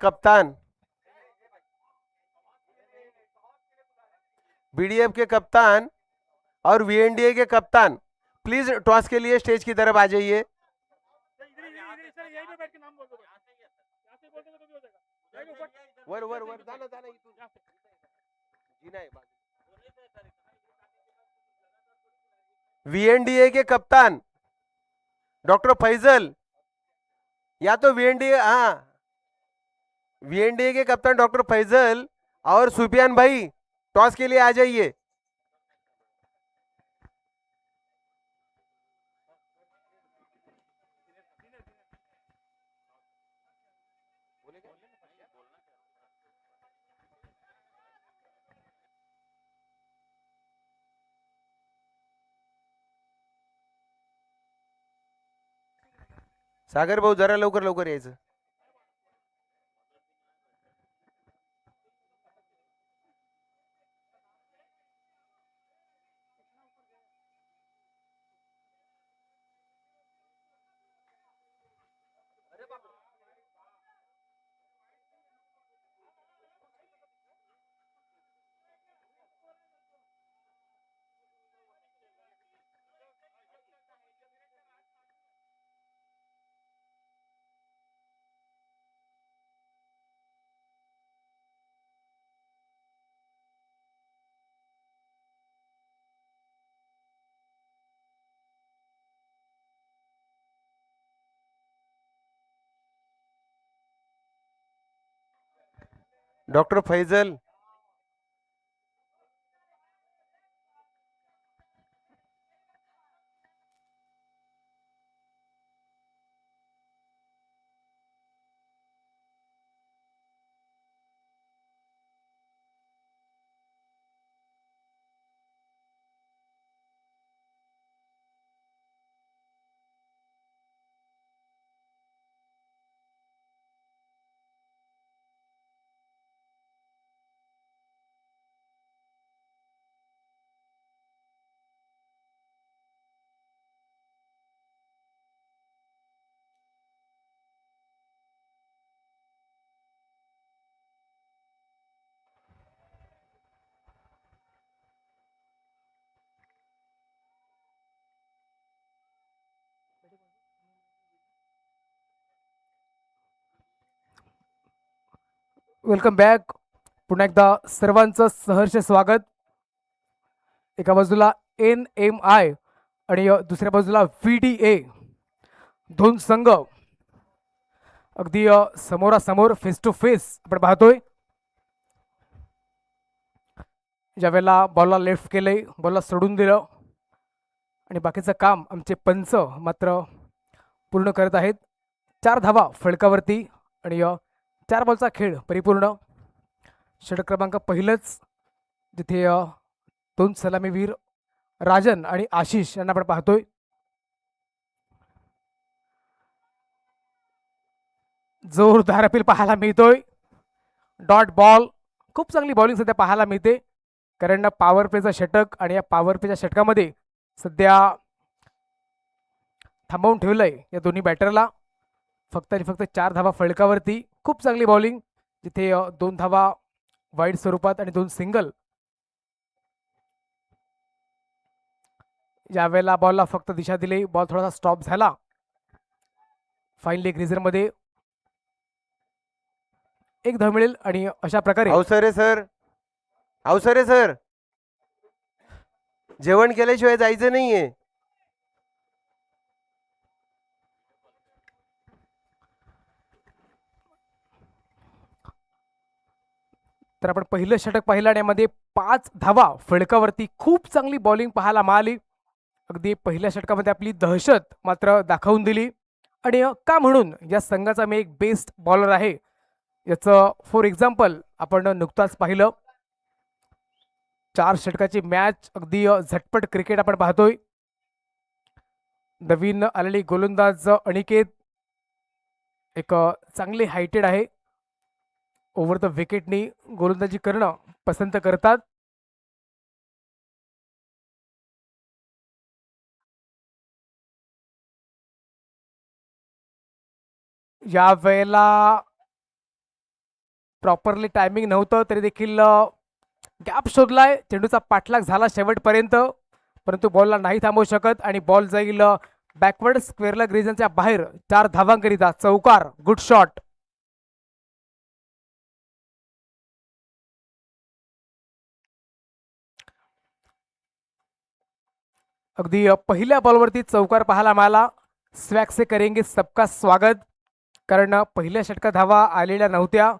कप्तान, बीडीएफ के कप्तान और वीएनडीए के कप्तान प्लीज टॉस के लिए स्टेज की तरफ आ जाइए। वर वर वर जाना जाना वीएनडीए के कप्तान डॉक्टर फैजल, या तो वीएनडीए, हाँ, वीएनडीए के कप्तान डॉक्टर फैजल और सुफियान भाई टॉस के लिए आ जाइए। सागर भाऊ जरा लवकर लवकर यायचं। Doctor Faisal, welcome back. पुन्हा एकदा सर्वांचं सहर्ष स्वागत। एका बाजूला NMI आणि दुसऱ्या बाजूला VDA, दोन संघ अगदी समोरासमोर फेस टू फेस आपण पाहतोय। ज्यावेळेला बॉलला लेफ्ट केले, बॉलला सोडून दिलं आणि बाकीचं काम आमचे पंच मात्र पूर्ण करत आहेत। 4 धावा फलकावरती आणि 4 बॉलचा खेळ परिपूर्ण। षटक क्रमांक पहिलंच जिथे 2 सलामीवीर राजन आणि आशिष यांना आपण पाहतोय। जोरदार अपील पाहायला मिळतोय। डॉट बॉल, खूप चांगली बॉलिंग सध्या पाहायला मिळते, कारण पॉवर प्लेचा षटक आणि या पॉवर प्लेच्या षटकामध्ये सध्या थांबवून ठेवलंय या दोन्ही बॅटरला। फक्त आणि फक्त 4 धावा फलकावरती, खूप चांगली बॉलिंग, जिथे 2 धावा वाईड स्वरूपात आणि 2 सिंगल। यावेळेला बॉलला फक्त दिशा दिली, बॉल थोडासा स्टॉप झाला। फाईन लेग रिझर्व्हमध्ये एक धाव मिळेल आणि अशा प्रकारे अवसरे सर, अवसरे सर, जेवण केल्याशिवाय जायचं नाहीये। तर आपण पहिलं षटक पाहिलं आणि यामध्ये 5 धावा फलकावरती, खूप चांगली बॉलिंग पाहायला मिळाली। अगदी पहिल्या षटकामध्ये आपली दहशत मात्र दाखवून दिली आणि का म्हणून या संघाचा मी एक बेस्ट बॉलर आहे याचं फॉर एक्झाम्पल आपण नुकताच पाहिलं। 4 षटकाची मॅच, अगदी झटपट क्रिकेट आपण पाहतोय। नवीन आलेली गोलंदाज अनिकेत एक चांगले हायटेड आहे, ओव्हर द विकेटनी गोलंदाजी करणं पसंत करतात। या वेळेला प्रॉपरली टायमिंग नव्हतं तरी देखील गॅप शोधलाय, चेंडूचा पाठलाग झाला शेवटपर्यंत, परंतु बॉलला नाही थांबवू शकत आणि बॉल जाईल बॅकवर्ड स्क्वेअरला ग्रीजनच्या बाहेर 4 धावांकरिता चौकार. Good shot. अगदी पहिल्या बॉलवरती चौकार पाहायला मिळाला. स्वॅग से करेंगे सबका स्वागत, कारण पहिल्या षटकात धावा आलेल्या नव्हत्या.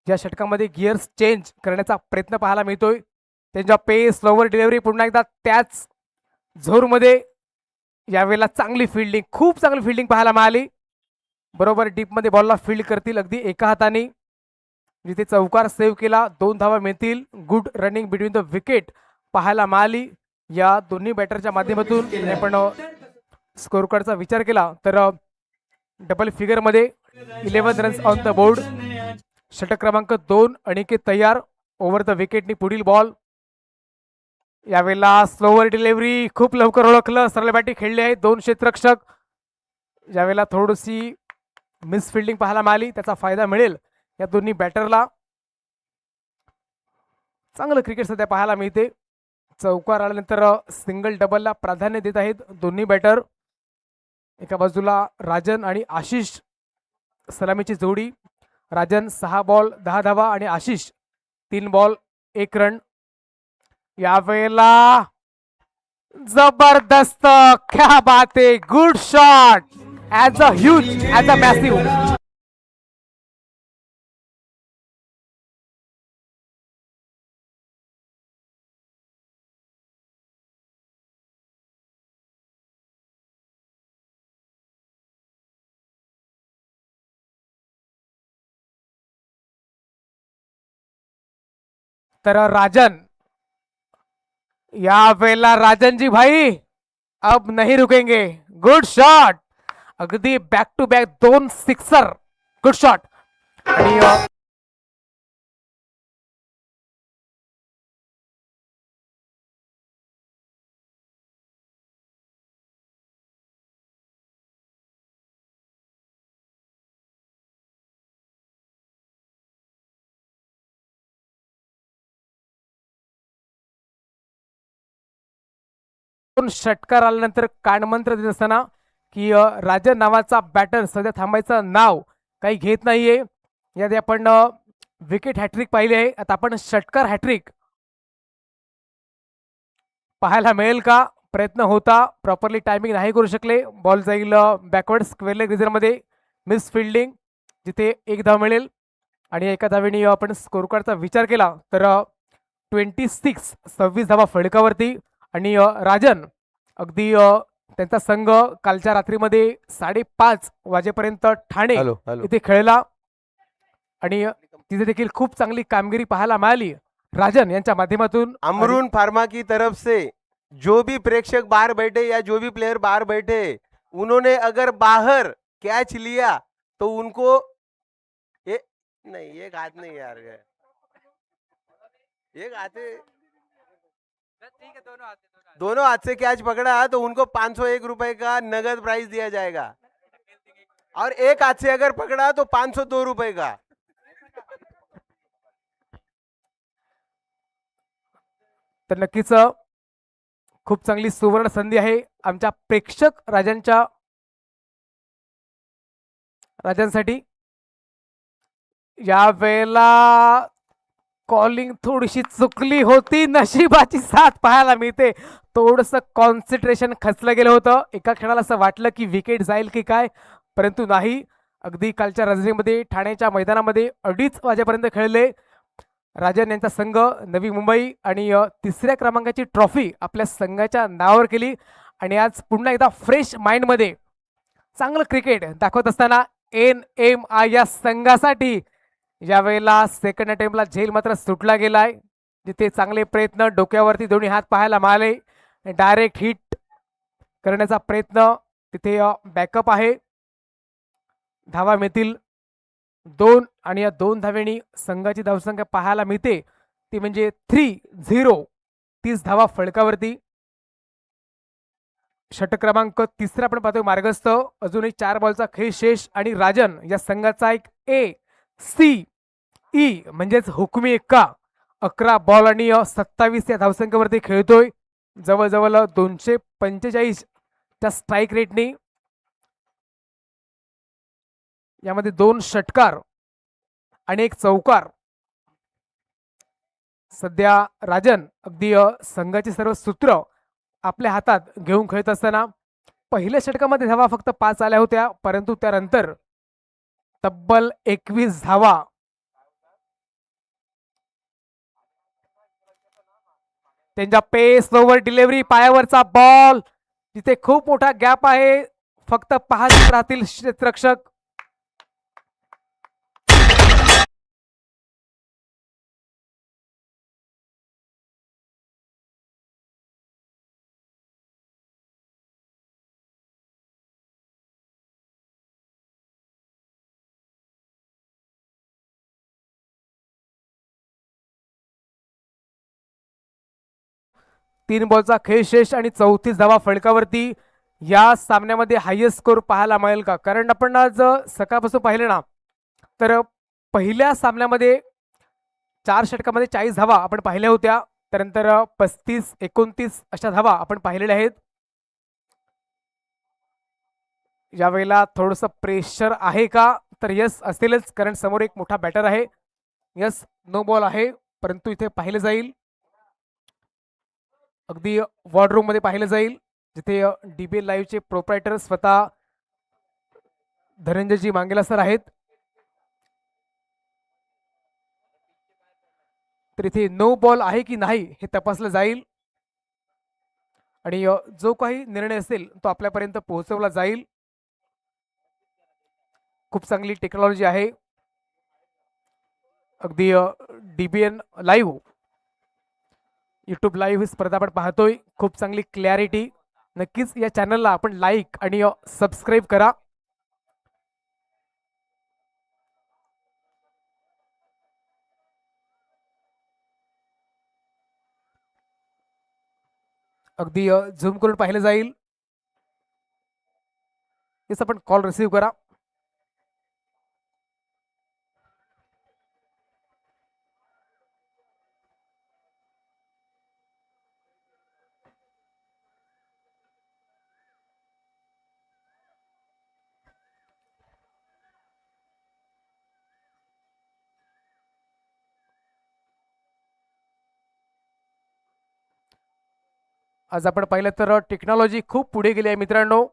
या षटकामध्ये गिअर्स चेंज करण्याचा प्रयत्न पाहायला मिळतोय. त्यांच्या पेस, स्लोवर डिलिव्हरी, पुन्हा एकदा त्याच झोरमध्ये यावेळेला चांगली फिल्डिंग, खूप चांगली फिल्डिंग पाहायला मिळाली. बरोबर डीपमध्ये बॉलला फील्ड करतील अगदी एका हाताने. जिथे चौकार सेव्ह केला, 2 धावा मिळतील. Good running between the wicket पाहायला मिळाली या दोन्ही बॅटरच्या माध्यमातून. आपण स्कोर कार्डचा विचार केला तर डबल फिगरमध्ये 11 रन्स ऑन द बोर्ड. षटक क्रमांक 2 अनिकेत तयार. ओव्हर द विकेटनी पुढील बॉल. यावेळेला स्लोवर डिलिव्हरी, खूप लवकर ओळखलं, सरळ बॅटिंग खेळली आहे 2 क्षेत्ररक्षक. यावेळेला थोडीशी मिस फिल्डिंग पाहायला मिळाली, त्याचा फायदा मिळेल या दोन्ही बॅटरला. चांगलं क्रिकेट सध्या पाहायला मिळते. चौकार आल्यानंतर सिंगल डबलला प्राधान्य देत आहेत दोन्ही बॅटर. एका बाजूला राजन आणि आशिष सलामीची जोडी. राजन 6 बॉल 10 धावा आणि आशिष 3 बॉल 1 रन. यावेळेला जबरदस्त, क्या बात आहे, good shot, as a huge, as a massive. तर राजन, या वेळेला राजनजी भाई अब नहीं रुकेंगे. गुड शॉट, अगदी back to back 2 sixer. Good shot. आणि षटकार आल्यानंतर कानमंत्र देत असताना की राजन नावाचा बॅटर सध्या थांबायचं नाव काही घेत नाहीये. यात आपण विकेट हॅट्रिक पाहिले आहे. आता आपण षटकार हॅट्रिक पाहायला मिळेल का, प्रयत्न होता, प्रॉपरली टायमिंग नाही करू शकले. बॉल जाईल बॅकवर्ड स्क्वेअर लेग रिझनमध्ये. मिस फिल्डिंग, जिथे 1 धाव मिळेल. आणि एका धावेने आपण स्कोर कार्डचा विचार केला तर 26 धावा फळकावरती. आणि राजन अगदी त्यांचा संघ कालच्या रात्रीमध्ये 5:30 वाजेपर्यंत ठाणे इथे खेळला आणि तिथे देखील खूप चांगली कामगिरी पाहायला मिळाली राजन यांच्या माध्यमातून. अमरून फार्मा की तरफ से जो भी प्रेक्षक बाहर बैठे या जो भी प्लेयर बाहर बैठे, उन्होंने अगर बाहर कैच लिया तो उनको नहीं, एक हाथ नहीं यार, एक हाथ, दोनों हाथ से कैच पकड़ा तो उनको 501 रुपए का नगद प्राइज दिया जाएगा, और एक हाथ से अगर पकड़ा तो 502 रुपए का. तर नक्कीच खूप चांगली सुवर्ण संधी आहे आमच्या प्रेक्षक राजांसाठी. या वेळेला कॉलिंग थोडीशी चुकली होती, नशिबाची साथ पाहायला मिळते. थोडंसं कॉन्सन्ट्रेशन खचलं गेलं होतं. एका क्षणाला असं वाटलं की विकेट जाईल की काय, परंतु नाही. अगदी कालच्या राजनीमध्ये ठाण्याच्या मैदानामध्ये 2:30 वाजेपर्यंत खेळले राजन यांचा संघ नवी मुंबई आणि 3ऱ्या क्रमांकाची ट्रॉफी आपल्या संघाच्या नावावर केली. आणि आज पुन्हा एकदा फ्रेश माइंडमध्ये चांगलं क्रिकेट दाखवत असताना NMI या संघासाठी यावेळेला सेकंड अटेम्प्टला झेल मात्र सुटला गेलाय. जिथे चांगले प्रयत्न, डोक्यावरती दोन्ही हात पाहायला मिळाले, डायरेक्ट हिट करण्याचा प्रयत्न, तिथे बॅकअप आहे. धावा मिळतील 2 आणि या 2 धावेनी संघाची धावसंख्या पाहायला मिळते ती म्हणजे 3-0. 30 धावा फळकावरती. षटक क्रमांक 3 आपण पाहतोय मार्गस्थ. अजूनही 4 बॉलचा खेळ शेष आणि राजन या संघाचा एक AC ई म्हणजेच हुकमी एक्का 11 बॉल आणि 27 या धावसंख्येवरती खेळतोय. जवळजवळ 245 च्या स्ट्राईक रेटने. यामध्ये 2 षटकार आणि 1 चौकार. सध्या राजन अगदी संघाची सर्व सूत्र आपल्या हातात घेऊन खेळत असताना पहिल्या षटकामध्ये धावा फक्त 5 आल्या होत्या, परंतु त्यानंतर तब्बल 21 धावा. त्यांच्या पेस ओव्हर डिलिव्हरी, पायावरचा बॉल, तिथे खूप मोठा गॅप आहे. फक्त पाहत राहतील क्षेत्ररक्षक. तीन बॉलचा खेळ शेष आणि 34 धावा फलकावरती. या सामन्यामध्ये हायेस्ट स्कोर पाहायला मिळेल का? कारण आपण आज सकाळपासून पाहिले ना, तर पहिल्या सामन्यामध्ये 4 षटकामध्ये 40 धावा आपण पाहिल्या होत्या. त्यानंतर 35, 29 अशा धावा आपण पाहिलेल्या आहेत. यावेळेला थोडंसं प्रेशर आहे का? तर यस असेलच, कारण समोर एक मोठा बॅटर आहे. यस, नो बॉल आहे, परंतु इथे पाहिलं जाईल, अगदी वॉर्डरूम मध्ये पाहिलं जाईल, जिथे डीबीएल लाईव्हचे प्रोप्रायटर स्वतः धनंजयजी मांगेला सर आहेत. तर इथे नो बॉल आहे की नाही हे तपासलं जाईल आणि जो काही निर्णय असेल तो आपल्यापर्यंत पोहोचवला जाईल. खूप चांगली टेक्नॉलॉजी आहे. अगदी डीबीएन लाईव्ह, यूट्यूब लाईव्ह ही स्पर्धा आपण पाहतोय. खूप चांगली क्लॅरिटी. नक्कीच या चॅनलला आपण लाईक आणि सबस्क्राईब करा. अगदी झूम करून पाहिलं जाईल. येस, आपण कॉल रिसीव्ह करा. आज आपण पाहिलं तर टेक्नॉलॉजी खूप पुढे गेली आहे मित्रांनो.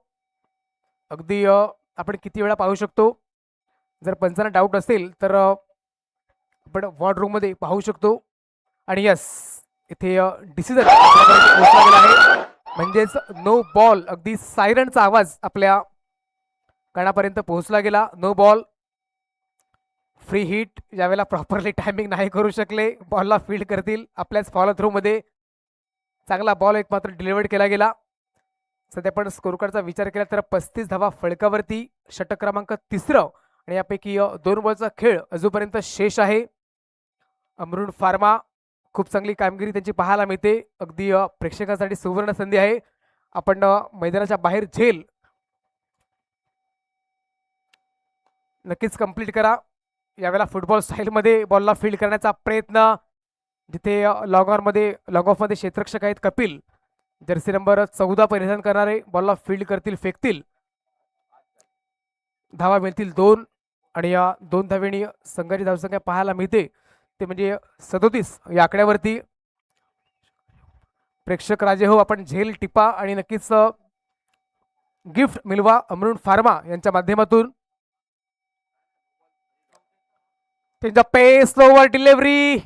अगदी आपण किती वेळा पाहू शकतो. जर पंचांना डाऊट असेल तर आपण वॉर्ड मध्ये पाहू शकतो. आणि यस, इथे डिसिजन पोहोचला गेला आहे, म्हणजेच नो बॉल. अगदी सायरनचा आवाज आपल्या कानापर्यंत पोहोचला गेला. No ball, free hit. यावेळेला प्रॉपरली टायमिंग नाही करू शकले, बॉलला फील्ड करतील आपल्याच फॉलो थ्रू मध्ये. चांगला बॉल एक मात्र डिलिव्हर्ड केला गेला. सध्या पण स्कोर कार्डचा विचार केला तर 35 धावा फलकावरती, षटक क्रमांक 3 आणि यापैकी 2 बॉलचा खेळ अजूनपर्यंत शेष आहे. अमरून फार्मा, खूप चांगली कामगिरी त्यांची पाहायला मिळते. अगदी प्रेक्षकांसाठी सुवर्ण संधी आहे. आपण मैदानाच्या बाहेर झेल नक्कीच कंप्लीट करा. यावेळेला फुटबॉल स्टाईलमध्ये बॉलला फील्ड करण्याचा प्रयत्न, जिथे लॉग ऑफ मध्ये क्षेत्ररक्षक आहेत कपिल, जर्सी नंबर 14 परिधान करणारे, बॉलला फील्ड करतील, फेकतील. धावा मिळतील 2 आणि या 2 धावेनी संघाची धावसंख्या पाहायला मिळते ते म्हणजे 37 या आकड्यावरती. प्रेक्षक राजे हो, आपण झेल टिपा आणि नक्कीच गिफ्ट मिळवा अमरून फार्मा यांच्या माध्यमातून. त्यांचा पेस ओव्हर डिलिव्हरी,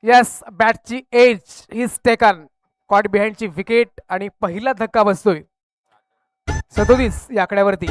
यस, बॅटची एज इज टेकन, कॉट बिहाइंडची विकेट आणि पहिला धक्का बसतोय 37 या आकड्यावरती.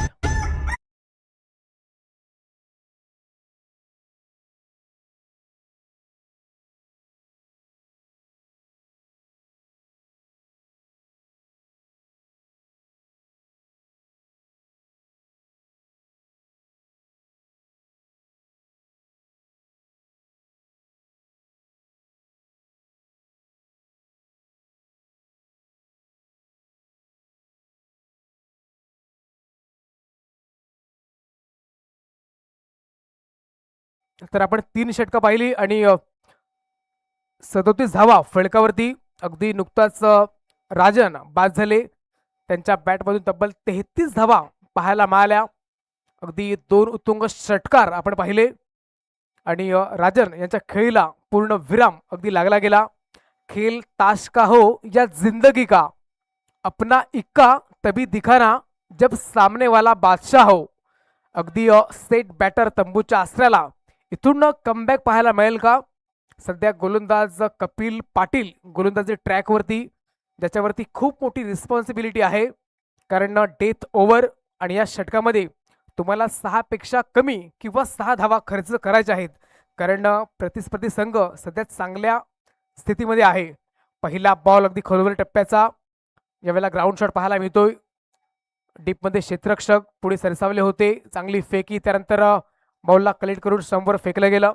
तर आपण 3 षटकं पाहिली आणि 37 धावा फलकावरती. अगदी नुकताच राजन बाद झाले, त्यांच्या बॅटमधून तब्बल 33 धावा पाहायला मिळाल्या. अगदी 2 उत्तुंग षटकार आपण पाहिले आणि राजन यांच्या खेळीला पूर्ण विराम अगदी लागला गेला. खेल ताश का हो या जिंदगी का, अपना इक्का तभी दिखाना जब सामने वाला बादशाह हो. अगदी सेट बॅटर तंबूच्या आसऱ्याला इथून कमबॅक पाहायला मिळेल का? सध्या गोलंदाज कपिल पाटील गोलंदाजी ट्रॅकवरती, ज्याच्यावरती खूप मोठी रिस्पॉन्सिबिलिटी आहे, कारण डेथ ओव्हर आणि या षटकामध्ये तुम्हाला 6 पेक्षा कमी किंवा 6 धावा खर्च करायचे आहेत, कारण प्रतिस्पर्धी संघ सध्या चांगल्या स्थितीमध्ये आहे. पहिला बॉल अगदी खोलवर टप्प्याचा, यावेळेला ग्राउंड शॉट पाहायला मिळतोय. डीपमध्ये क्षेत्ररक्षक पुढे सरसावले होते, चांगली फेकी, त्यानंतर बॉलला कलेक्ट करून स्टंपवर फेकलं गेलं.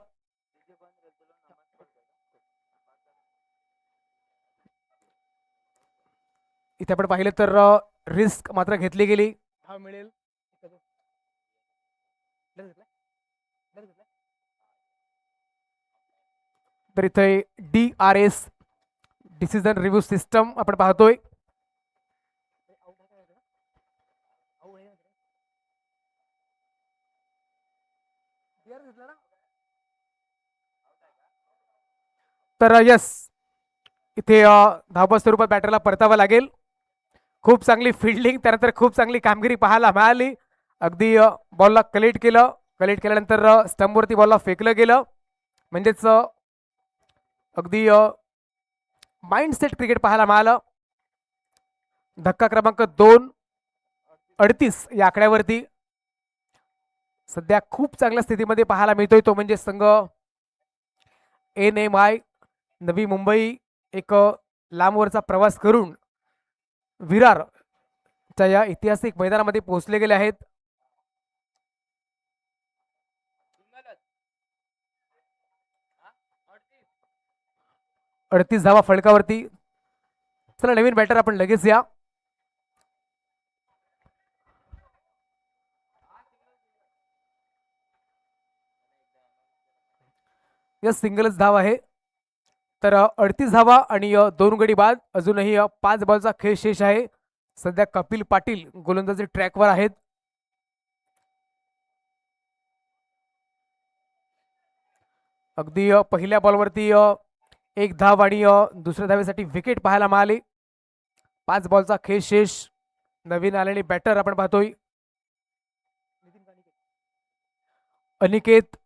इथे आपण पाहिलं तर रिस्क मात्र घेतली गेली. हा मिळेल तर इथे DRS डिसिजन रिव्ह्यू सिस्टम आपण पाहतोय. तर यस, इथे धावपा स्वरूपात बॅटरला परतावं लागेल. खूप चांगली फिल्डिंग, त्यानंतर खूप चांगली कामगिरी पाहायला मिळाली. अगदी बॉलला कलेक्ट केलं, कलेक्ट केल्यानंतर स्टंपवरती बॉलला फेकलं गेलं. म्हणजेच अगदी माइंडसेट क्रिकेट पाहायला मिळालं. धक्का क्रमांक 2:38 या आकड्यावरती सध्या खूप चांगल्या स्थितीमध्ये पाहायला मिळतोय, तो म्हणजे संघ NMI नवी मुंबई. एक लांबवरचा प्रवास करून विरारच्या या ऐतिहासिक मैदानामध्ये पोहोचले गेले आहेत. अडतीस धावा फलकावरती. चला नवीन बॅटर आपण लगेच या. या सिंगलच धाव आहे, तर 38 धावा आणि 2 गडी बाद. अजूनही 5 बॉलचा खेळ शेष आहे. सध्या कपिल पाटील गोलंदाजी ट्रॅकवर आहेत. अगदी पहिल्या बॉलवरती 1 धाव आणि दुसऱ्या धावेसाठी विकेट पाहायला मिळाली. 5 बॉलचा खेळ शेष. नवीन आलेले बॅटर आपण पाहतोय अनिकेत.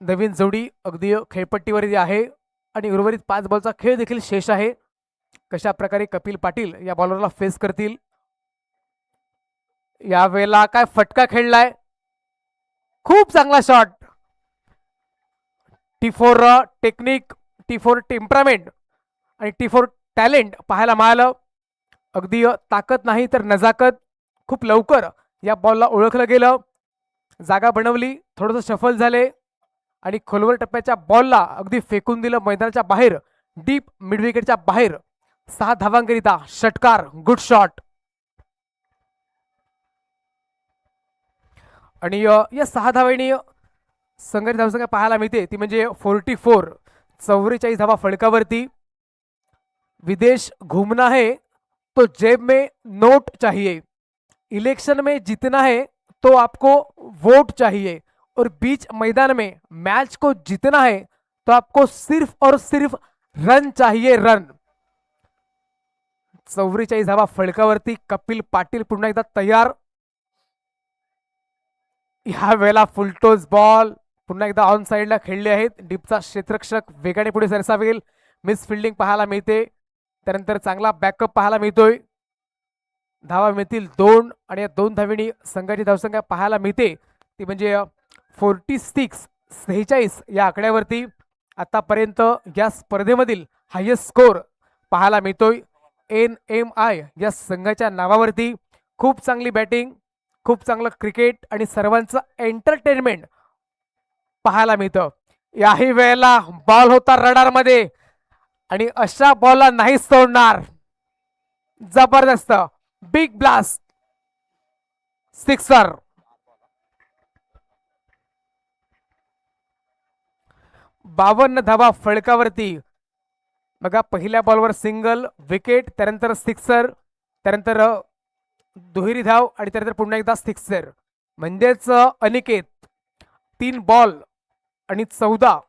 नवीन जोडी अगदी खेळपट्टीवरती आहे आणि उर्वरित 5 बॉलचा खेळ देखील शेष आहे. कशा प्रकारे कपिल पाटील या बॉलरला फेस करतील? यावेळेला काय फटका खेळलाय, खूप चांगला shot. T4 technique, T4 temperament आणि T4 टॅलेंट पाहायला मिळालं. अगदी ताकद नाही तर नजाकत. खूप लवकर या बॉलला ओळखलं गेलं, जागा बनवली, थोडंसं शफल झाले आणि खोलवर टप्प्याच्या बॉलला अगदी फेकून दिलं मैदानाच्या बाहेर, डीप मिड विकेटच्या बाहेर. 6 धावांकरिता षटकार, गुड शॉट. आणि या 6 धावांनी संघाची धावसंख्या पाहायला मिळते, ती म्हणजे 44 धावा फलकावरती. विदेश घूमना है तो जेब में नोट चाहिए, इलेक्शन में जीतना है तो आपको वोट चाहिए, और बीच मैदान में मैच को जीतना है तो आपको सिर्फ और सिर्फ रन चाहिए, रन. 44 धावा फलकावरती. कपिल पाटील पुन्हा एकदा तयार. ह्या वेळेला फुलटोज बॉल पुन्हा एकदा ऑन साइडला खेळले आहेत. डीपचा क्षेत्ररक्षक वेगाने पुढे सरसावेल. मिस फिल्डिंग पाहायला मिळते, त्यानंतर चांगला बॅकअप पाहायला मिळतोय. धावा मिळतील 2 आणि या 2 धावींनी संघाची धावसंख्या पाहायला मिळते, ती म्हणजे 46 या आकड्यावरती. आतापर्यंत या स्पर्धेमधील हायेस्ट स्कोर पाहायला मिळतोय NMI या संघाच्या नावावरती. खूप चांगली बॅटिंग, खूप चांगलं क्रिकेट आणि सर्वांचं एंटरटेनमेंट पाहायला मिळतं. याही वेळेला बॉल होता रडारमध्ये आणि अशा बॉलला नाही सोडणार. जबरदस्त बिग ब्लास्ट, सिक्सर. 52 धावा फळकावरती. बघा पहिल्या बॉलवर सिंगल, विकेट, त्यानंतर सिक्सर, त्यानंतर दुहेरी धाव आणि त्यानंतर पुन्हा एकदा सिक्सर. म्हणजेच अनिकेत 3 बॉल आणि 14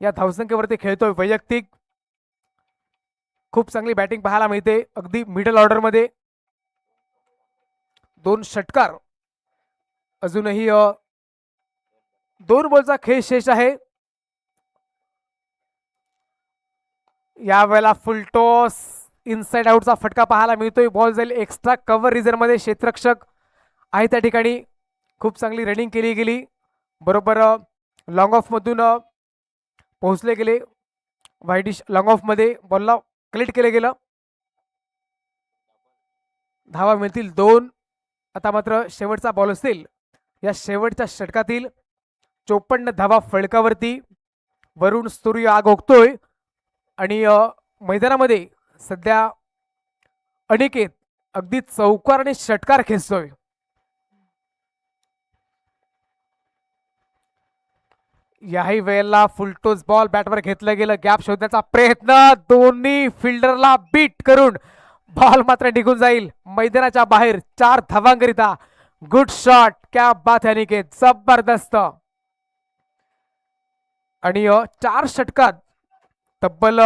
या धावसंख्येवरती खेळतोय. वैयक्तिक खूप चांगली बॅटिंग पाहायला मिळते. अगदी मिडल ऑर्डरमध्ये 2 षटकार. अजूनही 2 बॉलचा खेळ शेष आहे. यावेळेला फुलटॉस इनसाइड आउटचा फटका पाहायला मिळतोय. बॉल जाईल एक्स्ट्रा कव्हर रिझन मध्ये. क्षेत्ररक्षक आहे त्या ठिकाणी. खूप चांगली रनिंग केली गेली. बरोबर लॉंग ऑफ मधून पोहोचले गेले. वाईडिश लॉंग ऑफ मध्ये बॉलला कलेक्ट केलं गेलं. धावा मिळतील 2. आता मात्र शेवटचा बॉल असेल. या शेवटच्या षटकातील 54 धावा फळकावरती. वरुण सूर्य आग ओकतोय आणि मैदानामध्ये सध्या अनिकेत अगदी चौकार आणि षटकार खेचतोय. याही वेळेला फुलटोस बॉल बॅटवर घेतलं गेलं. गॅप शोधण्याचा प्रयत्न. दोन्ही फिल्डरला बीट करून बॉल मात्र निघून जाईल मैदानाच्या बाहेर. 4 धावांकरिता. Good shot. क्या बात है अनिकेत. जबरदस्त. आणि 4 षटकात तब्बल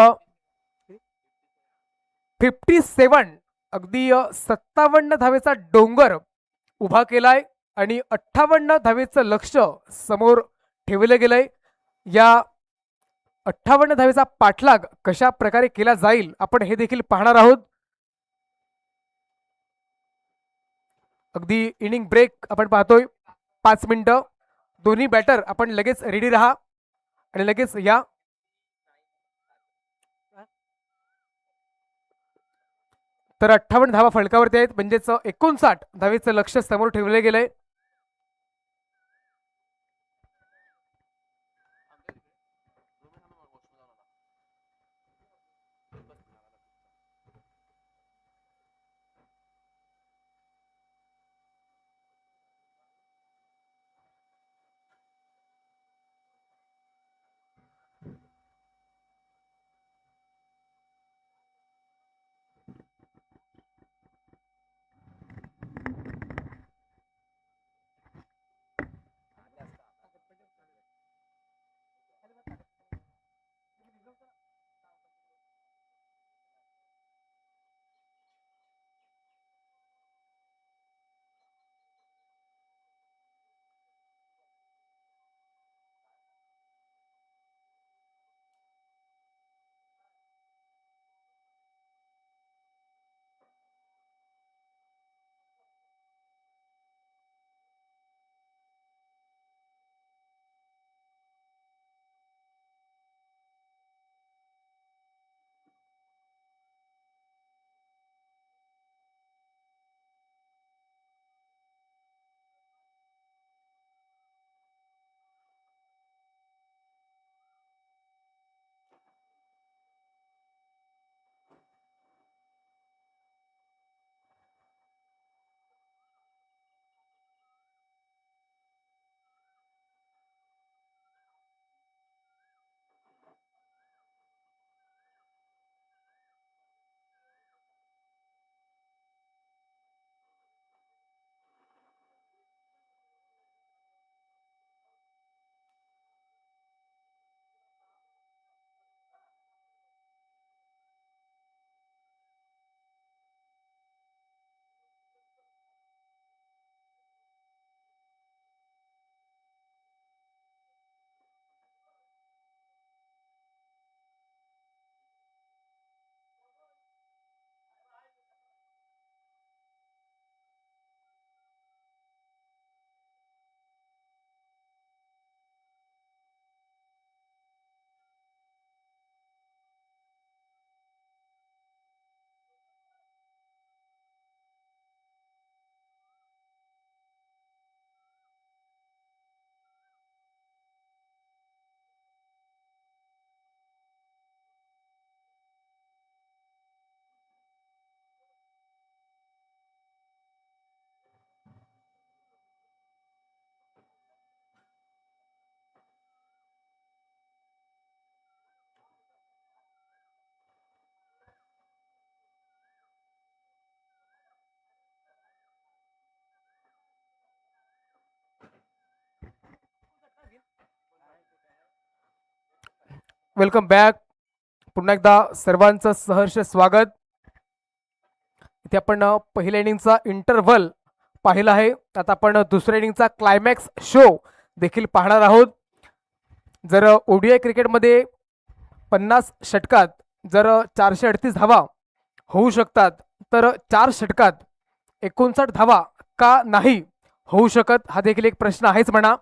57 अगदी 57 धावेचा डोंगर उभा केलाय आणि 58 धावेचं लक्ष समोर ठेवलं गेलंय. या 58 धावेचा पाठलाग कशा प्रकारे केला जाईल आपण हे देखील पाहणार आहोत. अगदी इनिंग ब्रेक आपण पाहतोय. 5 मिनिटं. दोन्ही बॅटर आपण लगेच रेडी राहा आणि लगेच या. तर 58 धावा फलकावरती आहेत. म्हणजेच 59 धावेचं लक्ष समोर ठेवलं गेलंय. Welcome back. पुन्हा एकदा सर्वांचं सहर्ष स्वागत. इथे आपण पहिल्या इनिंगचा इंटरव्हल पाहिला आहे. आता आपण दुसऱ्या इनिंगचा क्लायमॅक्स शो देखील पाहणार आहोत. जर ओडीआय क्रिकेटमध्ये 50 षटकात जर 438 धावा होऊ शकतात तर 4 षटकात 59 धावा का नाही होऊ शकत, हा देखील एक प्रश्न आहेच म्हणा.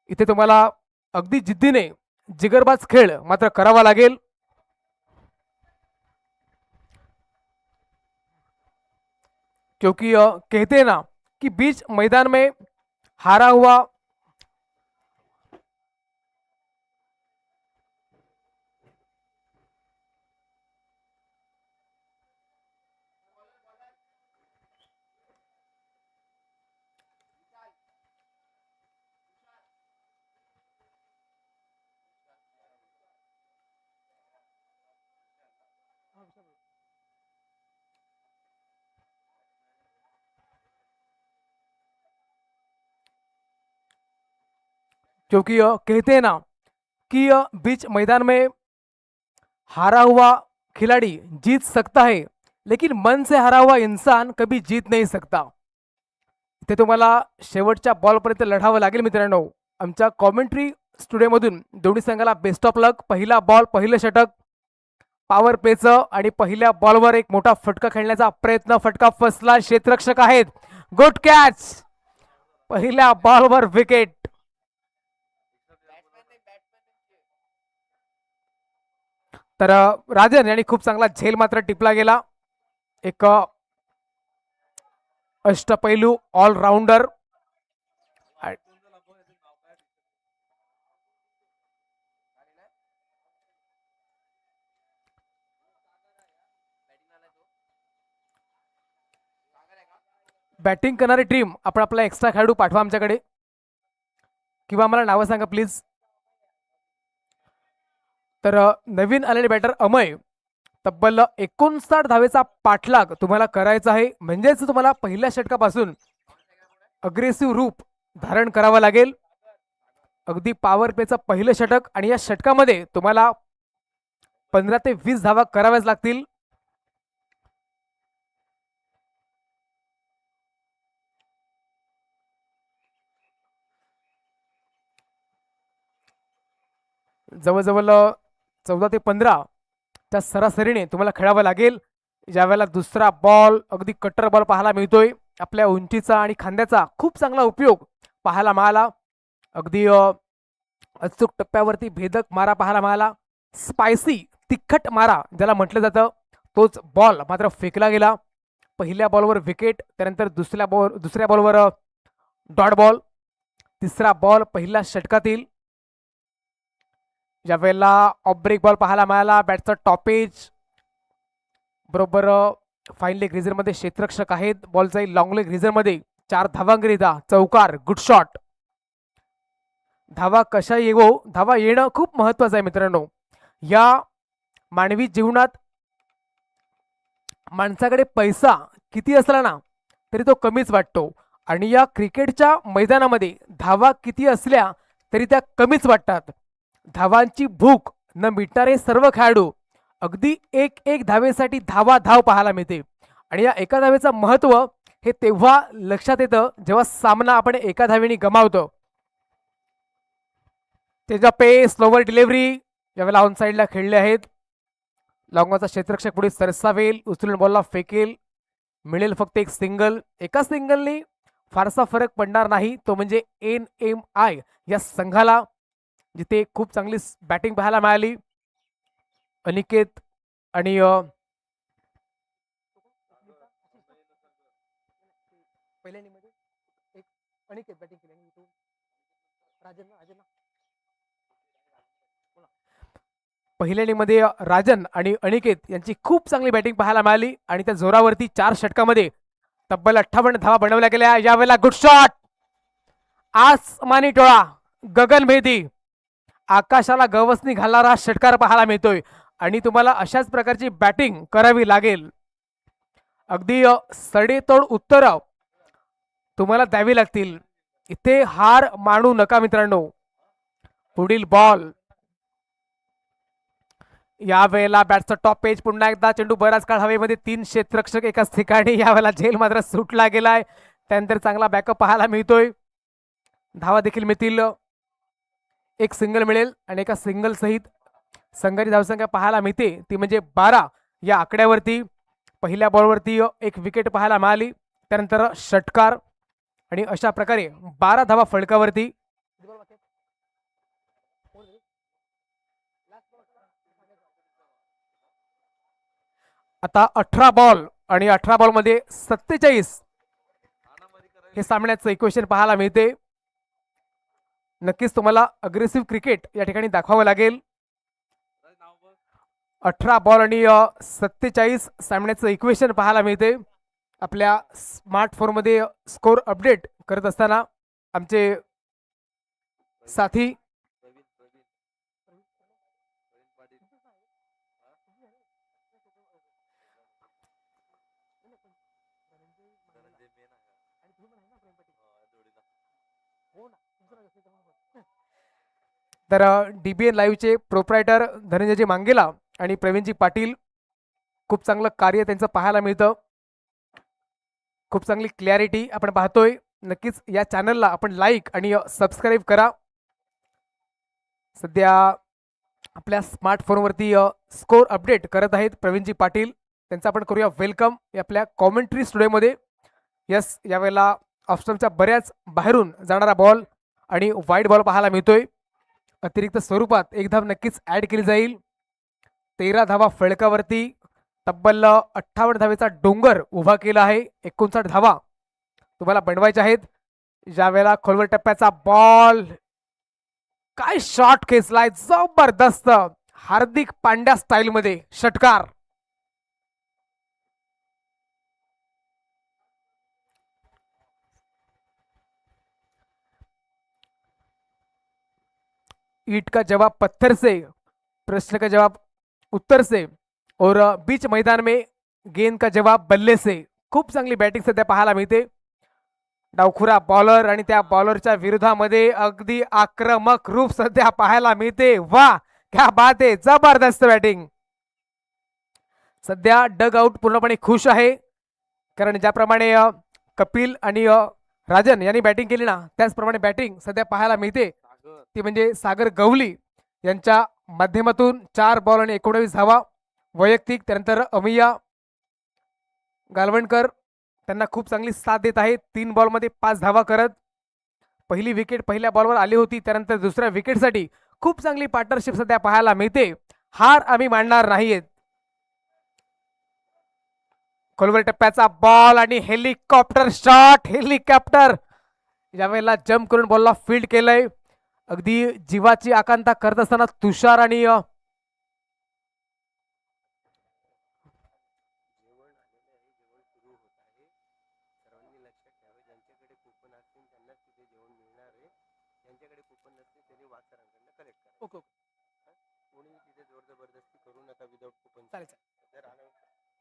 इथे तुम्हाला अगदी जिद्दीने जिगरबाज खेळ मात्र करावा लागेल. क्योंकि कहते हैं ना कि बीच मैदान में हारा हुआ क्योंकि कहते हैं ना कि बीच मैदान में हारा हुआ खिलाड़ी जीत सकता है, लेकिन मन से हारा हुआ इंसान कभी जीत नहीं सकता. ते तुम्हाला शेवटच्या बॉलपर्यंत लढावं लागेल मित्रांनो. आमच्या कॉमेंट्री स्टुडिओमधून दोन्ही संघाला बेस्ट ऑफ लक. पहिला बॉल, पहिलं षटक पॉवर प्लेचं आणि पहिल्या बॉलवर एक मोठा फटका खेळण्याचा प्रयत्न. फटका फसला, क्षेत्ररक्षक आहेत. Good catch. पहिल्या बॉलवर विकेट. तर राजन यांनी खूप चांगला झेल मात्र टिपला गेला. एक अष्टपैलू ऑलराऊंडर. बॅटिंग करणारी टीम आपण आपला एक्स्ट्रा खेळाडू पाठवा आमच्याकडे, किंवा आम्हाला नावं सांगा प्लीज. तर नवीन आलेले बॅटर अमय, तब्बल 59 धावेचा पाठलाग तुम्हाला करायचा आहे. म्हणजेच तुम्हाला पहिल्या षटकापासून अग्रेसिव्ह रूप धारण करावं लागेल. अगदी पॉवर प्लेचं पहिलं षटक आणि या षटकामध्ये तुम्हाला 15 ते 20 धावा कराव्याच लागतील. जवळजवळ 14 ते 15 च्या सरासरीने तुम्हाला खेळावं लागेल. ज्यावेळेला दुसरा बॉल अगदी कट्टर बॉल पाहायला मिळतोय. आपल्या उंचीचा आणि खांद्याचा खूप चांगला उपयोग पाहायला मिळाला. अगदी अचूक टप्प्यावरती भेदक मारा पाहायला मिळाला. स्पायसी तिखट मारा ज्याला म्हटलं जातं, तोच बॉल मात्र फेकला गेला. पहिल्या बॉलवर विकेट, त्यानंतर दुसऱ्या बॉलवर डॉट बॉल. तिसरा बॉल पहिल्या षटकातील. ज्यावेळेला ऑफ ब्रेक बॉल पाहायला मिळाला. बॅटचं टॉपेज बरोबर फाईन लेग रिझनमध्ये क्षेत्ररक्षक आहेत. बॉल जाईल लॉंग लेग रिझनमध्ये. 4 धावांकरिता चौकार. Good shot. धावा कशा येवो, धावा येणं खूप महत्वाचं आहे मित्रांनो. या मानवी जीवनात माणसाकडे पैसा किती असला ना तरी तो कमीच वाटतो, आणि या क्रिकेटच्या मैदानामध्ये धावा किती असल्या तरी त्या कमीच वाटतात. धावांची भूक न मिटणारे सर्व खेळाडू अगदी एक धावेसाठी धाव पाहायला मिळते. आणि या एका धावेचं महत्व हे तेव्हा लक्षात येतं जेव्हा सामना आपण एका धावेने गमावतो. त्याच्या पेस, स्लोवर डिलिव्हरी ज्यावेळेला ऑन साईडला खेळले आहेत. लॉंगचा क्षेत्ररक्षक पुढे सरसावेल, उचलून बॉलला फेकेल. मिळेल फक्त एक सिंगल. एका सिंगलने फारसा फरक पडणार नाही, तो म्हणजे NMI या संघाला, जिथे खूप चांगली बॅटिंग पाहायला मिळाली. अनिकेत आणि पहिल्या इनिंगमध्ये राजन आणि अनिकेत यांची खूप चांगली बॅटिंग पाहायला मिळाली, आणि त्या जोरावरती 4 षटकामध्ये तब्बल 58 धावा बनवल्या गेल्या. यावेळेला गुड शॉट. आसमानी टोळा, गगनभेदी, आकाशाला गवसणी घालणारा षटकार पाहायला मिळतोय, आणि तुम्हाला अशाच प्रकारची बॅटिंग करावी लागेल. अगदी सडेतोड उत्तर तुम्हाला द्यावी लागतील. इथे हार मानू नका मित्रांनो. पुढील बॉल यावेळेला बॅटचं टॉप पेज पुन्हा एकदा चेंडू बराच काळ हवेमध्ये 3 क्षेत्ररक्षक एकाच ठिकाणी. यावेळेला झेल मात्र सुटला गेलाय. त्यानंतर चांगला बॅकअप पाहायला मिळतोय. धावा देखील मिळतील. एक सिंगल मिळेल आणि एका सिंगल सहित संघाची धावसंख्या पाहायला मिळते ती म्हणजे 12 या आकड्यावरती. पहिल्या बॉलवरती एक विकेट पाहायला मिळाली. त्यानंतर षटकार आणि अशा प्रकारे 12 धावा फलकावरती. आता 18 बॉल आणि 18 बॉल मध्ये 47 हे सामन्याचं इक्वेशन पाहायला मिळते. नक्कीच तुम्हाला अग्रेसिव्ह क्रिकेट या ठिकाणी दाखवावं लागेल. 18 बॉल आणि 47 सामन्याचं इक्वेशन पाहायला मिळते. आपल्या स्मार्टफोनमध्ये स्कोर अपडेट करत असताना आमचे साथी तर DBN लाईव्हचे प्रोप्रायटर धनंजयजी मांगेला आणि प्रवीणजी पाटील खूप चांगलं कार्य त्यांचं पाहायला मिळतं. खूप चांगली क्लॅरिटी आपण पाहतोय. नक्कीच या चॅनलला आपण लाईक आणि सबस्क्राईब करा. सध्या आपल्या स्मार्टफोनवरती स्कोर अपडेट करत आहेत प्रवीणजी पाटील. त्यांचं आपण करूया वेलकम आपल्या कॉमेंट्री स्टुडिओमध्ये. यस, यावेळेला ऑफस्टम्पच्या बऱ्याच बाहेरून जाणारा बॉल आणि वाईड बॉल पाहायला मिळतोय. अतिरिक्त स्वरूपात एक धाव नक्कीच ॲड केली जाईल. 13 धावा फळकावरती. तब्बल 58 धावेचा डोंगर उभा केला आहे. 59 धावा तुम्हाला बनवायच्या आहेत. ज्यावेळेला खोलवर टप्प्याचा बॉल, काय शॉट खेचलाय जबरदस्त हार्दिक पांड्या स्टाईलमध्ये. षटकार. ईट का जवाब पत्थर से, प्रश्न का जवाब उत्तर से और बीच मैदान में गेंद का जवाब बल्ले से. खूप चांगली बॅटिंग सध्या पाहायला मिळते. डावखुरा बॉलर आणि त्या बॉलरच्या विरोधामध्ये अगदी आक्रमक रूप सध्या पाहायला मिळते. वा, क्या बात आहे, जबरदस्त बॅटिंग. सध्या डग आउट पूर्णपणे खुश आहे. कारण ज्याप्रमाणे कपिल आणि राजन यांनी बॅटिंग केली ना, त्याचप्रमाणे बॅटिंग सध्या पाहायला मिळते. ती म्हणजे सागर गवली यांच्या माध्यमातून 4 बॉल आणि 19 धावा वैयक्तिक. त्यानंतर अमिया गालवणकर त्यांना खूप चांगली साथ देत आहे. 3 बॉलमध्ये 5 धावा करत. पहिली विकेट पहिल्या बॉलवर आली होती. त्यानंतर दुसऱ्या विकेटसाठी खूप चांगली पार्टनरशिप सध्या पाहायला मिळते. हार आम्ही मानणार नाहीत. खोलवर टप्प्याचा बॉल आणि हेलिकॉप्टर शॉट. हेलिकॉप्टर यावेळेला जम्प करून बॉलला फील्ड केलंय. अगदी जीवाची आकांक्षा करत असताना तुषार आणि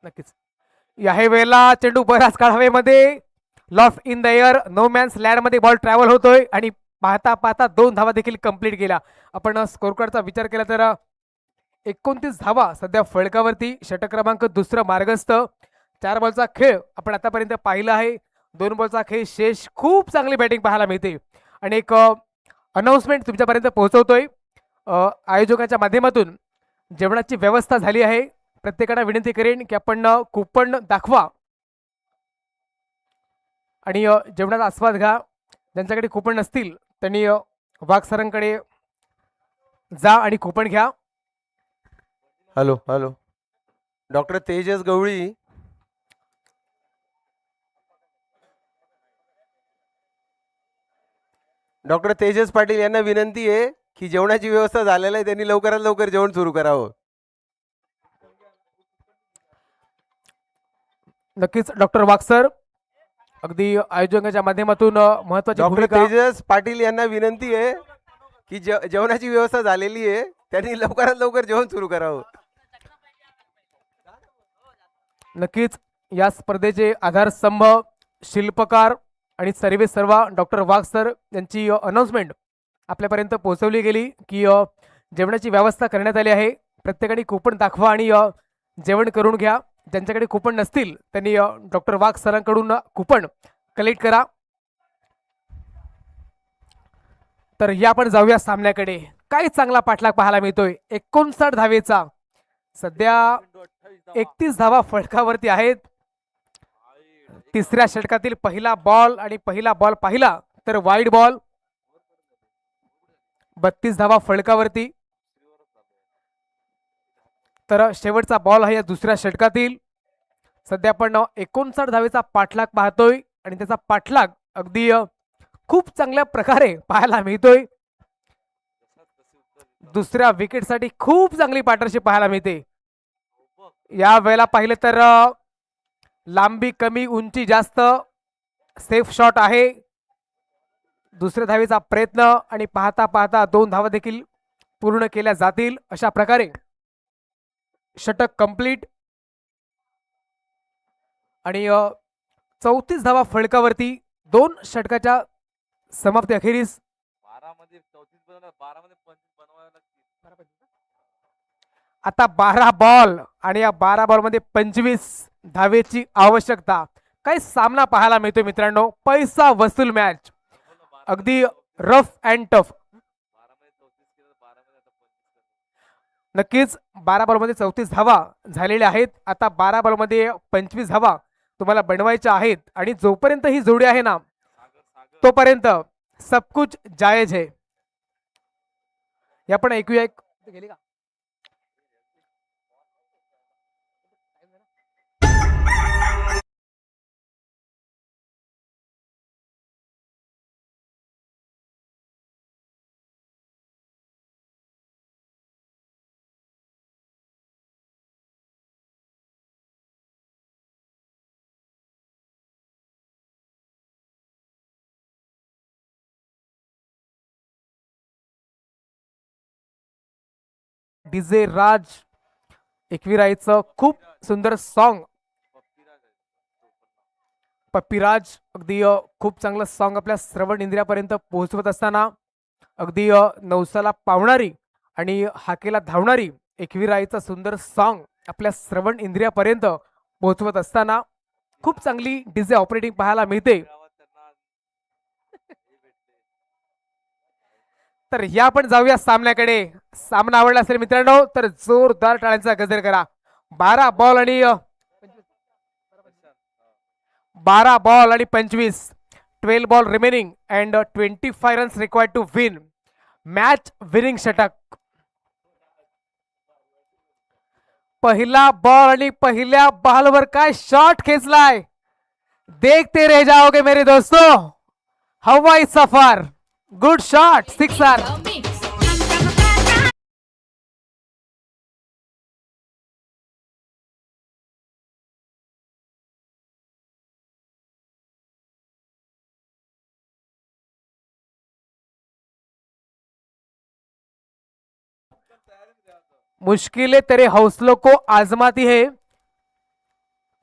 नक्कीच या वेळेला चेंडू बराच काळ हवेमध्ये. Loft in the air, no man's land मध्ये बॉल ट्रॅव्हल होतोय आणि पाहता पाहता 2 धावा देखील कंप्लीट केल्या. आपण स्कोर कार्डचा विचार केला तर 29 धावा सध्या फळकावरती. षटक क्रमांक 2 मार्गस्थ. 4 बॉलचा खेळ आपण आतापर्यंत पाहिला आहे. 2 बॉलचा खेळ शेष. खूप चांगली बॅटिंग पाहायला मिळते. आणि एक अनाउन्समेंट तुमच्यापर्यंत पोहोचवतोय. आयोजकांच्या माध्यमातून जेवणाची व्यवस्था झाली आहे. प्रत्येकाला विनंती करेन की आपण कुपन दाखवा आणि जेवणाचा आस्वाद घ्या. ज्यांच्याकडे कुपन नसतील त्यांनी वाघ सरांकडे जा आणि कुपन घ्या. हॅलो हॅलो, डॉक्टर तेजस गवळी. डॉक्टर तेजस पाटील यांना विनंती आहे की जेवणाची व्यवस्था झालेली आहे, त्यांनी लवकरात लवकर जेवण सुरू करावं. नक्कीच डॉक्टर वाघ सर अगदी आयोजकांच्या माध्यमातून महत्वाची डॉक्टर भूमिका. तेजस पाटील यांना विनंती आहे की जेवणाची व्यवस्था झालेली आहे, त्यांनी लवकरात लवकर जेवण सुरू करावं. नक्कीच या स्पर्धेचे आधारस्तंभ, शिल्पकार आणि सर्वे सर्वा डॉक्टर वाघ सर यांची अनाउन्समेंट आपल्यापर्यंत पोहोचवली गेली की जेवणाची व्यवस्था करण्यात आली आहे. प्रत्येकाने कुपन दाखवा आणि जेवण करून घ्या. ज्यांच्याकडे कुपन नसतील त्यांनी डॉक्टर वाघ सरांकडून कुपन कलेक्ट करा. तर या आपण जाऊया सामन्याकडे. काय चांगला पाठलाग पाहायला मिळतोय 59 धावेचा. सध्या 31 धावा फलकावरती आहेत. तिसऱ्या षटकातील पहिला बॉल आणि पहिला बॉल पाहिला तर वाईड बॉल. 32 धावा फलकावरती. तर शेवटचा बॉल आहे या दुसऱ्या षटकातील. सध्या आपण 59 धावेचा पाठलाग पाहतोय आणि त्याचा पाठलाग अगदी खूप चांगल्या प्रकारे पाहायला मिळतोय. दुसऱ्या विकेटसाठी खूप चांगली पार्टनरशिप पाहायला मिळते. या वेळेला पाहिलं तर लांबी कमी उंची जास्त, सेफ शॉट आहे. दुसऱ्या धावेचा प्रयत्न आणि पाहता पाहता 2 धावा देखील पूर्ण केल्या जातील. अशा प्रकारे षटक कंप्लीट आणि 34 धावा फलकावरती 2 षटकाच्या समाप्ती अखेरीस. आता 12 बॉल आणि या 12 बॉल मध्ये 25 धावेची आवश्यकता. काही सामना पाहायला मिळतोय मित्रांनो. पैसा वसूल मॅच, अगदी रफ अँड टफ. नक्कीच 12 बॉलमध्ये 34 धावा झालेल्या आहेत. आता 12 बॉलमध्ये 25 धावा तुम्हाला बनवायच्या आहेत आणि जोपर्यंत ही जोडी आहे ना तोपर्यंत सब कुछ जायज है. या पण ऐकूया एक गेली का. डीजे राज एकविराईचं खूप सुंदर सॉन्ग पप्पीराज. अगदी खूप चांगलं सॉन्ग आपल्या श्रवण इंद्रियापर्यंत पोहोचवत असताना अगदी नवसाला पावणारी आणि हाकेला धावणारी एकविराईचं सुंदर सॉन्ग आपल्या श्रवण इंद्रियापर्यंत पोहोचवत असताना खूप चांगली डीजे ऑपरेटिंग पाहायला मिळते. तर या आपण जाऊया सामन्याकडे. सामना आवडला असेल मित्रांनो तर जोरदार टाळ्यांचा गजर करा. 12 बॉल आणि 25 12 ball remaining and 25 runs required to win match winning षटक. पहिला बॉल आणि पहिल्या बॉलवर काय शॉट खेचलाय. देखते रह जाओगे मेरे दोस्तों. हवाई सफर, गुड शॉट, सिक्सर. मुश्किलें तेरे हौसलों को आजमाती है,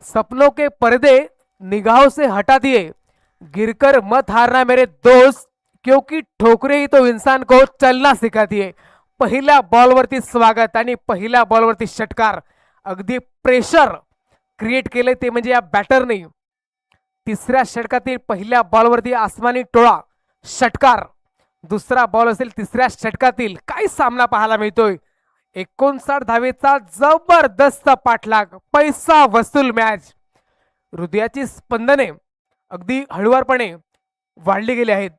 सपनों के पर्दे निगाहों से हटा दिए, गिरकर मत हारना मेरे दोस्त, क्योंकि ठोकरे ही तो इंसान को चलना सिखाती है. पहिल्या बॉलवरती स्वागत आणि पहिल्या बॉलवरती षटकार. अगदी प्रेशर क्रिएट केले ते म्हणजे या बॅटरने. तिसऱ्या षटकातील पहिल्या बॉलवरती आसमानी टोळा षटकार. दुसरा बॉल असेल तिसऱ्या षटकातील. काय सामना पाहायला मिळतोय. 59 धावेचा जबरदस्त पाठलाग. पैसा वसूल मॅच. हृदयाची स्पंदने अगदी हळुवारपणे वाढली गेली आहेत.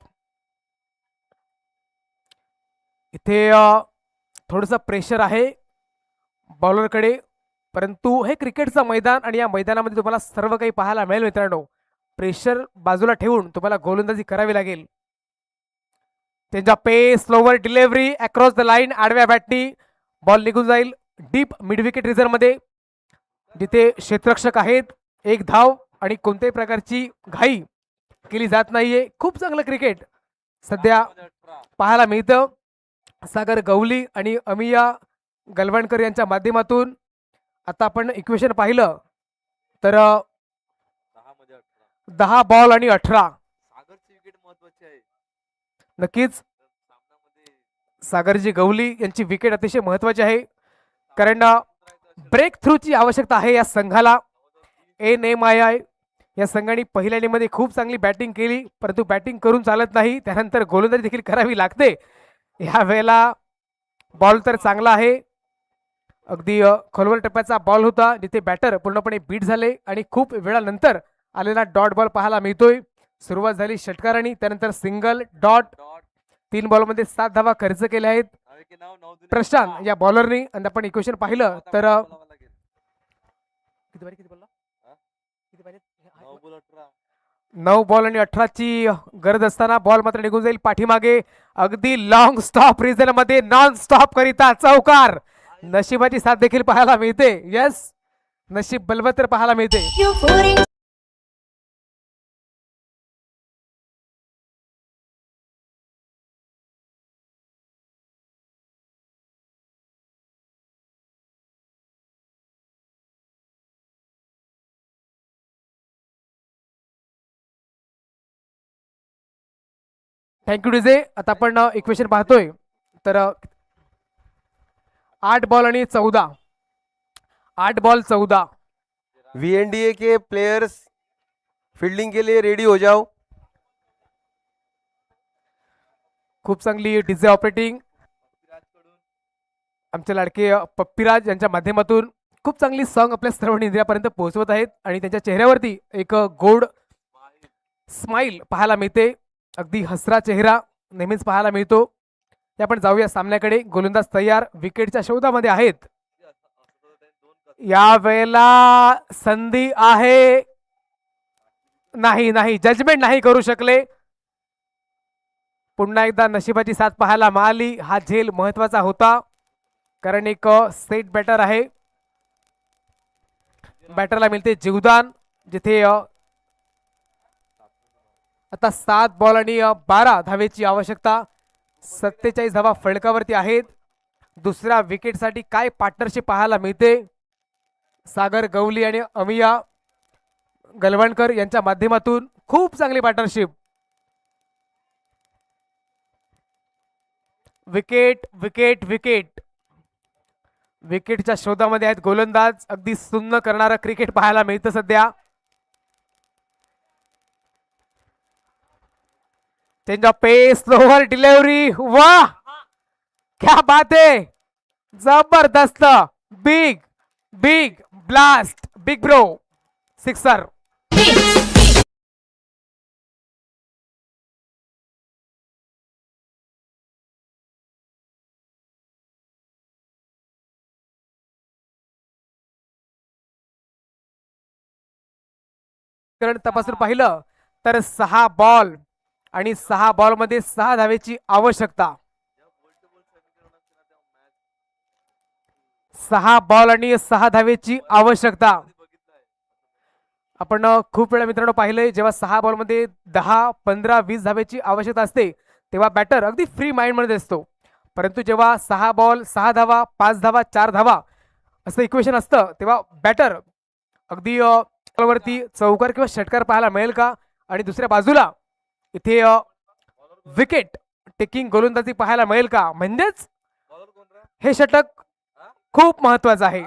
इथे थोडंसं प्रेशर आहे बॉलरकडे, परंतु हे क्रिकेटचं मैदान आणि या मैदानामध्ये तुम्हाला सर्व काही पाहायला मिळेल मित्रांनो. प्रेशर बाजूला ठेवून तुम्हाला गोलंदाजी करावी लागेल. त्यांचा pace, slower delivery across the line. आडव्या बॅटनी बॉल निघून जाईल डीप मिड विकेट रिझर्व मध्ये, जिथे क्षेत्ररक्षक आहेत. एक धाव आणि कोणत्याही प्रकारची घाई केली जात नाहीये. खूप चांगलं क्रिकेट सध्या पाहायला मिळतं. सागर गवली आणि अमिया गलवणकर यांच्या माध्यमातून. आता आपण इक्वेशन पाहिलं तर 10 बॉल आणि 18. नक्कीच सागरजी गवली यांची विकेट अतिशय महत्वाची आहे. कारण ब्रेक थ्रूची आवश्यकता आहे या संघाला. NMII या संघाने पहिल्या इनिंगमध्ये खूप चांगली बॅटिंग केली, परंतु बॅटिंग करून चालत नाही, त्यानंतर गोलंदाजी देखील करावी लागते. ह्या वेळेला बॉल तर चांगला आहे, अगदी खोलवर टप्प्याचा बॉल होता जिथे बॅटर पूर्णपणे बीट झाले आणि खूप वेळानंतर आलेला डॉट बॉल पाहायला मिळतोय. सुरुवात झाली षटकाराने, त्यानंतर सिंगल डॉट. 3 बॉलमध्ये 7 धावा खर्च केल्या आहेत प्रशांत या बॉलरनी. आणि आपण इक्वेशन पाहिलं तर किती बोलला 9 बॉल आणि 18ची गरज असताना बॉल मात्र निघून जाईल पाठीमागे. अगदी लॉंग स्टॉप रिझन मध्ये नॉन स्टॉप करिता चौकार. नशिबाची साथ देखील पाहायला मिळते. यस, नशीब बलवत्तर पाहायला मिळते. Thank you DJ. आता आपण इक्वेशन पाहतोय तर 8 बॉल आणि 14. 8 बॉल 14. VNDA के प्लेयर्स फील्डिंग के लिए रेडी हो जाओ. खूप चांगली डीजे ऑपरेटिंग आमचे लाडके पप्पीराज यांच्या माध्यमातून खूप चांगली सॉंग आपल्या सर्व इंद्रियापर्यंत पोहोचवत आहेत आणि त्यांच्या चेहऱ्यावरती एक गोड स्माइल पाहायला मिळते. अगदी हसरा चेहरा नेहमीच पाहायला मिळतो. ते आपण जाऊया सामन्याकडे. गोलंदाज तयार, विकेटच्या शोधामध्ये आहेत. या वेळेला संधी आहे, नाही जजमेंट नाही करू शकले. पुन्हा एकदा नशिबाची साथ पाहायला मिळाली. हा झेल महत्वाचा होता कारण एक सेट बॅटर आहे. बॅटरला मिळते जीवदान, जिथे आता 7 बॉल आणि 12 धावेची आवश्यकता. 47 धावा फलकावरती आहेत. दुसऱ्या विकेटसाठी काय पार्टनरशिप पाहायला मिळते. सागर गवली आणि अमिया गलवणकर यांच्या माध्यमातून खूप चांगली पार्टनरशिप. विकेट विकेट विकेट विकेटच्या शोधामध्ये आहेत गोलंदाज. अगदी सुन्न करणारं क्रिकेट पाहायला मिळतं सध्या. Change of pace, slower delivery. वाह, क्या बात है, जबरदस्त. Big big blast, big bro, sixer. तपासून पाहिलं तर 6 बॉल आणि 6 बॉल मध्ये 6 धावेची आवश्यकता. 6 बॉल आणि 6 धावेची आवश्यकता. आपण खूप वेळा मित्रांनो पाहिलंय, जेव्हा 6 बॉल मध्ये 10, 15, 20 धावेची आवश्यकता असते तेव्हा बॅटर अगदी फ्री माइंड मध्ये असतो. परंतु जेव्हा 6 बॉल 6 धावा, 5 धावा, 4 धावा असं इक्वेशन असतं तेव्हा बॅटर अगदी वरती चौकार किंवा षटकार पाहायला मिळेल का. आणि दुसऱ्या बाजूला इथे विकेट टेकिंग गोलंदाजी पाहायला मिळेल का. म्हणजेच हे षटक खूप महत्वाचं आहे.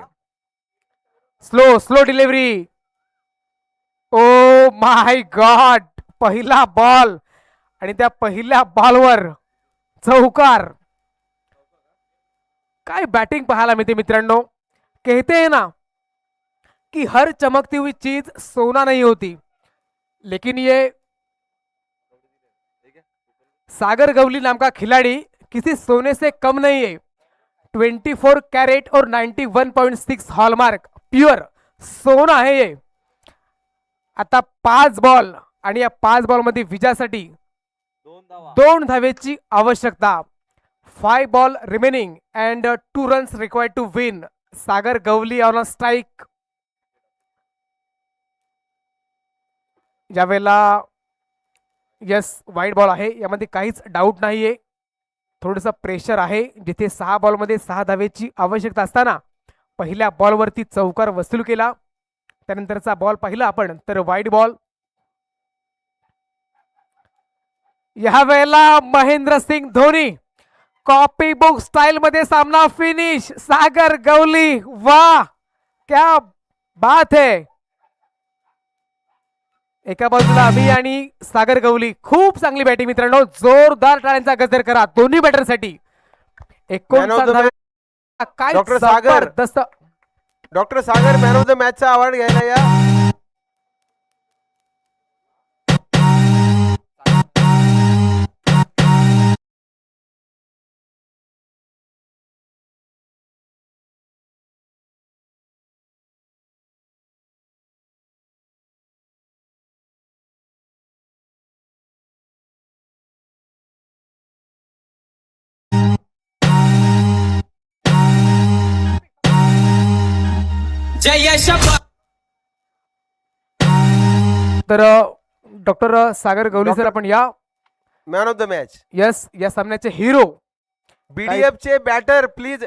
Slow slow delivery. Oh my God, पहिला बॉल आणि त्या पहिल्या बॉलवर चौकार. काय बॅटिंग पाहायला मिळते मित्रांनो. कहते हैं ना कि हर चमकती हुई चीज सोना नहीं होती, लेकिन ये सागर गवली नाम का खिलाड़ी किसी सोने से कम नहीं है. 24 कैरेट और 91.6 हॉलमार्क प्युअर सोना है ये. आता 5 बॉल आणि या 5 बॉल मध्ये विजयासाठी 2 धावेची आवश्यकता. 5 ball remaining and 2 runs required to win. Sagar Gawali on strike. यावेळेला यस, वाईट बॉल आहे, यामध्ये काहीच डाऊट नाहीये. थोडंसं प्रेशर आहे. जिथे 6 बॉल मध्ये 6 धावेची आवश्यकता असताना पहिल्या बॉलवरती चौकार वसूल केला. त्यानंतरचा बॉल पाहिला आपण तर वाईट बॉल. या वेळेला Mahendra Singh Dhoni copy book style मध्ये सामना फिनिश. सागर गवली, वा क्या बात है. एका बाजूला अभि आणि सागर गवली, खूप चांगली बॅटिंग मित्रांनो. जोरदार टाळ्यांचा गजर करा दोन्ही बॅटरसाठी. Man of the match. काय डॉक्टर सागर. जबरदस्त. Doctor Sagar man of the मॅचचा अवॉर्ड घ्यायला या. तर डॉक्टर सागर गवली सर, आपण या man of the match. Yes या सामन्याचे हिरो बीडीएफ चे बॅटर प्लीज